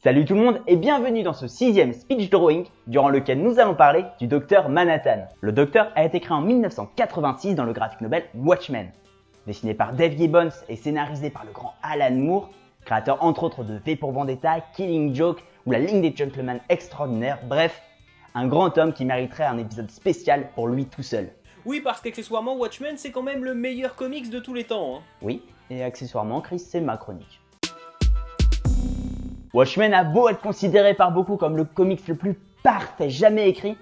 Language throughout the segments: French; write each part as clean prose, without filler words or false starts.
Salut tout le monde et bienvenue dans ce 6e speech drawing durant lequel nous allons parler du Docteur Manhattan. Le Docteur a été créé en 1986 dans le graphic novel Watchmen. Dessiné par Dave Gibbons et scénarisé par le grand Alan Moore, créateur entre autres de V pour Vendetta, Killing Joke ou La Ligue des Gentlemen Extraordinaires, bref, un grand homme qui mériterait un épisode spécial pour lui tout seul. Oui, parce qu'accessoirement Watchmen c'est quand même le meilleur comics de tous les temps. Oui, et accessoirement Chris, c'est ma chronique. Watchmen a beau être considéré par beaucoup comme le comics le plus parfait jamais écrit,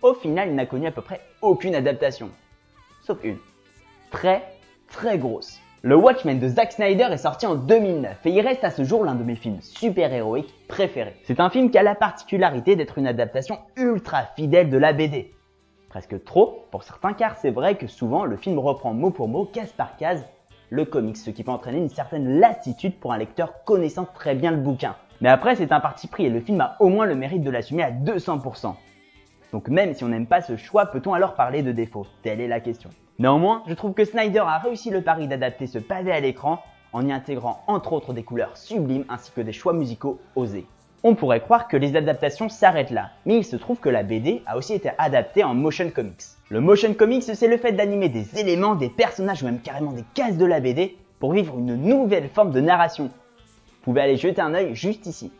au final il n'a connu à peu près aucune adaptation. Sauf une. Très grosse. Le Watchmen de Zack Snyder est sorti en 2009 et il reste à ce jour l'un de mes films super-héroïques préférés. C'est un film qui a la particularité d'être une adaptation ultra fidèle de la BD. Presque trop pour certains car c'est vrai que souvent le film reprend mot pour mot, case par case, le comics, ce qui peut entraîner une certaine latitude pour un lecteur connaissant très bien le bouquin. Mais après c'est un parti pris et le film a au moins le mérite de l'assumer à 200%. Donc même si on n'aime pas ce choix, peut-on alors parler de défaut? Telle est la question. Néanmoins, je trouve que Snyder a réussi le pari d'adapter ce pavé à l'écran en y intégrant entre autres des couleurs sublimes ainsi que des choix musicaux osés. On pourrait croire que les adaptations s'arrêtent là, mais il se trouve que la BD a aussi été adaptée en motion comics. Le motion comics, c'est le fait d'animer des éléments, des personnages ou même carrément des cases de la BD pour vivre une nouvelle forme de narration. Vous pouvez aller jeter un œil juste ici.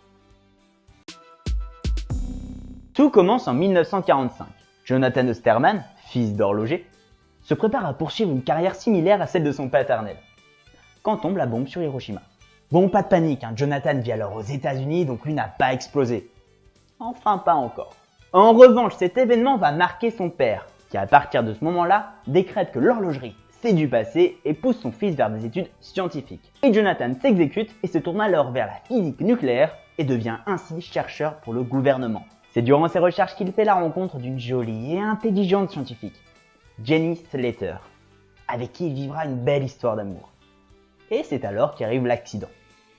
Tout commence en 1945. Jonathan Osterman, fils d'horloger, se prépare à poursuivre une carrière similaire à celle de son paternel. Quand tombe la bombe sur Hiroshima. Bon, pas de panique, Jonathan vit alors aux États-Unis, donc lui n'a pas explosé. Enfin, pas encore. En revanche, cet événement va marquer son père, qui à partir de ce moment-là, décrète que l'horlogerie, c'est du passé et pousse son fils vers des études scientifiques. Et Jonathan s'exécute et se tourne alors vers la physique nucléaire et devient ainsi chercheur pour le gouvernement. C'est durant ses recherches qu'il fait la rencontre d'une jolie et intelligente scientifique, Jenny Slater, avec qui il vivra une belle histoire d'amour. Et c'est alors qu'arrive l'accident.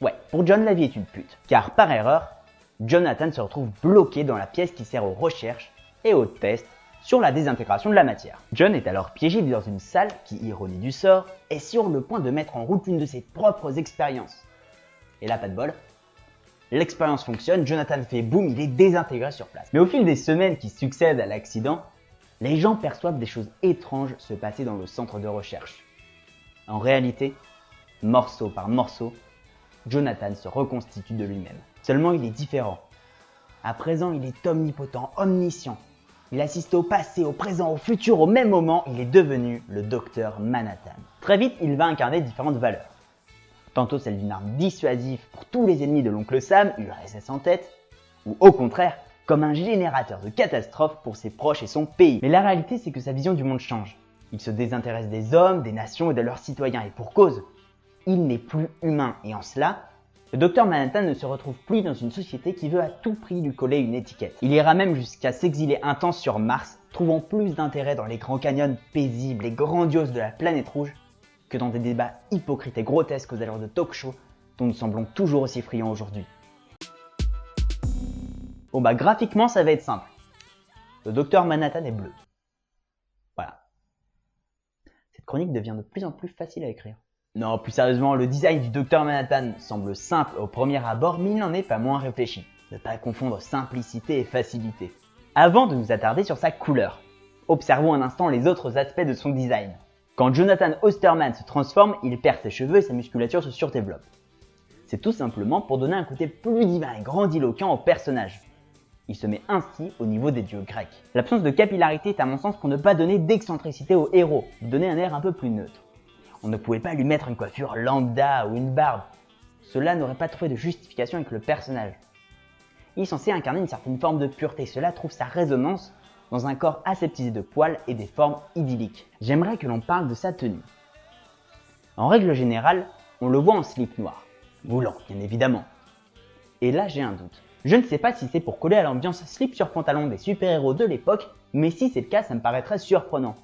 Ouais, pour John, la vie est une pute, car par erreur, Jonathan se retrouve bloqué dans la pièce qui sert aux recherches et aux tests sur la désintégration de la matière. John est alors piégé dans une salle qui, ironie du sort, est sur le point de mettre en route l'une de ses propres expériences. Et là, pas de bol, l'expérience fonctionne, Jonathan fait boum, il est désintégré sur place. Mais au fil des semaines qui succèdent à l'accident, les gens perçoivent des choses étranges se passer dans le centre de recherche. En réalité, morceau par morceau, Jonathan se reconstitue de lui-même. Seulement il est différent. À présent, il est omnipotent, omniscient. Il assiste au passé, au présent, au futur, au même moment, il est devenu le Docteur Manhattan. Très vite, il va incarner différentes valeurs. Tantôt celle d'une arme dissuasive pour tous les ennemis de l'oncle Sam, URSS en tête, ou au contraire, comme un générateur de catastrophes pour ses proches et son pays. Mais la réalité, c'est que sa vision du monde change. Il se désintéresse des hommes, des nations et de leurs citoyens, et pour cause. Il n'est plus humain, et en cela, le Docteur Manhattan ne se retrouve plus dans une société qui veut à tout prix lui coller une étiquette. Il ira même jusqu'à s'exiler un temps sur Mars, trouvant plus d'intérêt dans les grands canyons paisibles et grandioses de la planète rouge que dans des débats hypocrites et grotesques aux allures de talk-show dont nous semblons toujours aussi friands aujourd'hui. Bon bah graphiquement ça va être simple. Le Docteur Manhattan est bleu. Voilà. Cette chronique devient de plus en plus facile à écrire. Non, plus sérieusement, le design du Docteur Manhattan semble simple au premier abord, mais il n'en est pas moins réfléchi. Ne pas confondre simplicité et facilité. Avant de nous attarder sur sa couleur, observons un instant les autres aspects de son design. Quand Jonathan Osterman se transforme, il perd ses cheveux et sa musculature se surdéveloppe. C'est tout simplement pour donner un côté plus divin et grandiloquent au personnage. Il se met ainsi au niveau des dieux grecs. L'absence de capillarité est à mon sens pour ne pas donner d'excentricité au héros, lui donner un air un peu plus neutre. On ne pouvait pas lui mettre une coiffure lambda ou une barbe. Cela n'aurait pas trouvé de justification avec le personnage. Il est censé incarner une certaine forme de pureté, cela trouve sa résonance dans un corps aseptisé de poils et des formes idylliques. J'aimerais que l'on parle de sa tenue. En règle générale, on le voit en slip noir, moulant bien évidemment. Et là j'ai un doute. Je ne sais pas si c'est pour coller à l'ambiance slip sur pantalon des super-héros de l'époque, mais si c'est le cas, ça me paraîtrait surprenant,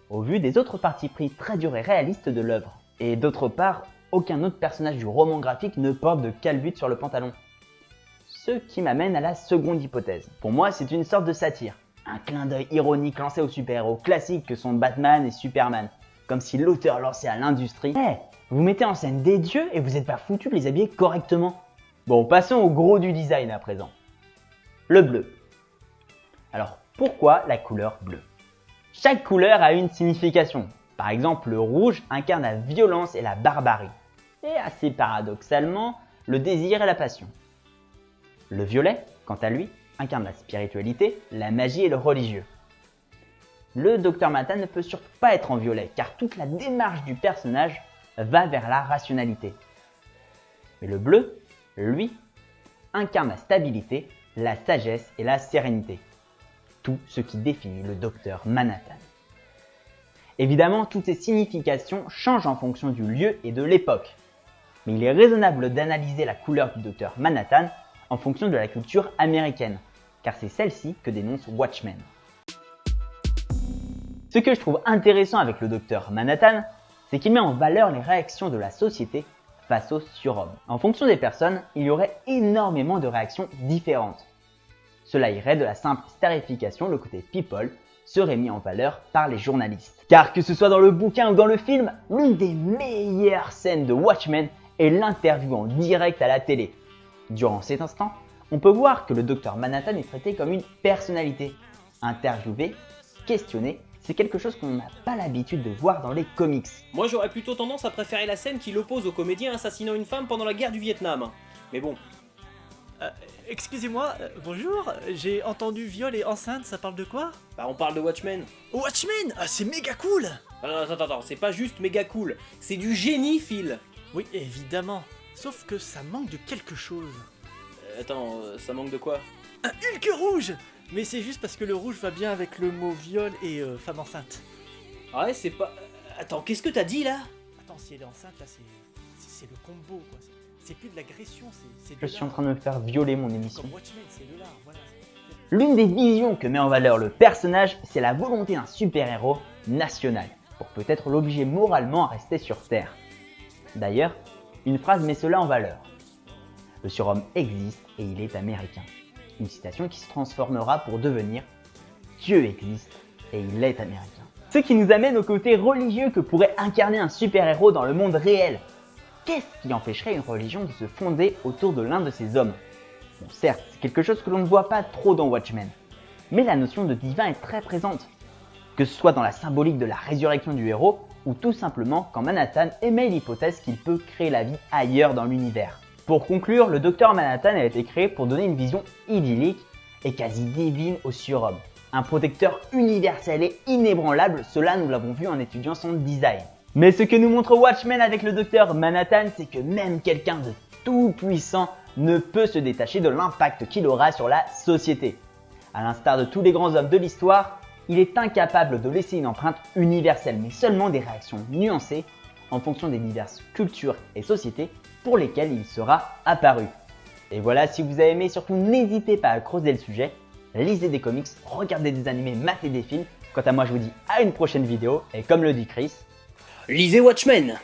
au vu des autres partis pris très durs et réalistes de l'œuvre. Et d'autre part, aucun autre personnage du roman graphique ne porte de calbut sur le pantalon. Ce qui m'amène à la seconde hypothèse. Pour moi, c'est une sorte de satire. Un clin d'œil ironique lancé aux super-héros classiques que sont Batman et Superman. Comme si l'auteur lançait à l'industrie « Hey, vous mettez en scène des dieux et vous n'êtes pas foutu de les habiller correctement !» Bon, passons au gros du design à présent. Le bleu. Alors, pourquoi la couleur bleue? Chaque couleur a une signification. Par exemple, le rouge incarne la violence et la barbarie. Et assez paradoxalement, le désir et la passion. Le violet, quant à lui, incarne la spiritualité, la magie et le religieux. Le Dr Manhattan ne peut surtout pas être en violet, car toute la démarche du personnage va vers la rationalité. Mais le bleu, lui, incarne la stabilité, la sagesse et la sérénité. Tout ce qui définit le Dr Manhattan. Évidemment, toutes ces significations changent en fonction du lieu et de l'époque. Mais il est raisonnable d'analyser la couleur du Dr Manhattan en fonction de la culture américaine, car c'est celle-ci que dénonce Watchmen. Ce que je trouve intéressant avec le Dr Manhattan, c'est qu'il met en valeur les réactions de la société face aux surhommes. En fonction des personnes, il y aurait énormément de réactions différentes. Cela irait de la simple starification, le côté people serait mis en valeur par les journalistes. Car que ce soit dans le bouquin ou dans le film, l'une des meilleures scènes de Watchmen est l'interview en direct à la télé. Durant cet instant, on peut voir que le Dr Manhattan est traité comme une personnalité. Interviewé, questionné, c'est quelque chose qu'on n'a pas l'habitude de voir dans les comics. Moi j'aurais plutôt tendance à préférer la scène qui l'oppose au comédien assassinant une femme pendant la guerre du Vietnam. Mais bon. Excusez-moi, bonjour, j'ai entendu viol et enceinte, ça parle de quoi? Bah on parle de Watchmen. Watchmen, c'est méga cool! Attends, c'est pas juste méga cool, c'est du génie, Phil. Oui, évidemment, sauf que ça manque de quelque chose. Ça manque de quoi? Un Hulk rouge! Mais c'est juste parce que le rouge va bien avec le mot viol et femme enceinte. Ah ouais, c'est pas... Attends, qu'est-ce que t'as dit là? Attends, si elle est enceinte, là, c'est le combo, quoi. C'est plus de l'agression, c'est de Je suis en train de me faire violer mon émission. Comme Watchmen, c'est de l'art, voilà. L'une des visions que met en valeur le personnage, c'est la volonté d'un super-héros national, pour peut-être l'obliger moralement à rester sur Terre. D'ailleurs, une phrase met cela en valeur. Le surhomme existe et il est américain. Une citation qui se transformera pour devenir Dieu existe et il est américain. Ce qui nous amène au côté religieux que pourrait incarner un super-héros dans le monde réel. Qu'est-ce qui empêcherait une religion de se fonder autour de l'un de ces hommes? Bon, certes, c'est quelque chose que l'on ne voit pas trop dans Watchmen, mais la notion de divin est très présente. Que ce soit dans la symbolique de la résurrection du héros, ou tout simplement quand Manhattan émet l'hypothèse qu'il peut créer la vie ailleurs dans l'univers. Pour conclure, le Dr Manhattan a été créé pour donner une vision idyllique et quasi divine au surhomme. Un protecteur universel et inébranlable, cela nous l'avons vu en étudiant son design. Mais ce que nous montre Watchmen avec le Dr Manhattan, c'est que même quelqu'un de tout puissant ne peut se détacher de l'impact qu'il aura sur la société. A l'instar de tous les grands hommes de l'histoire, il est incapable de laisser une empreinte universelle, mais seulement des réactions nuancées en fonction des diverses cultures et sociétés pour lesquelles il sera apparu. Et voilà, si vous avez aimé, surtout n'hésitez pas à creuser le sujet, lisez des comics, regardez des animés, matez des films. Quant à moi, je vous dis à une prochaine vidéo, et comme le dit Chris, lisez Watchmen.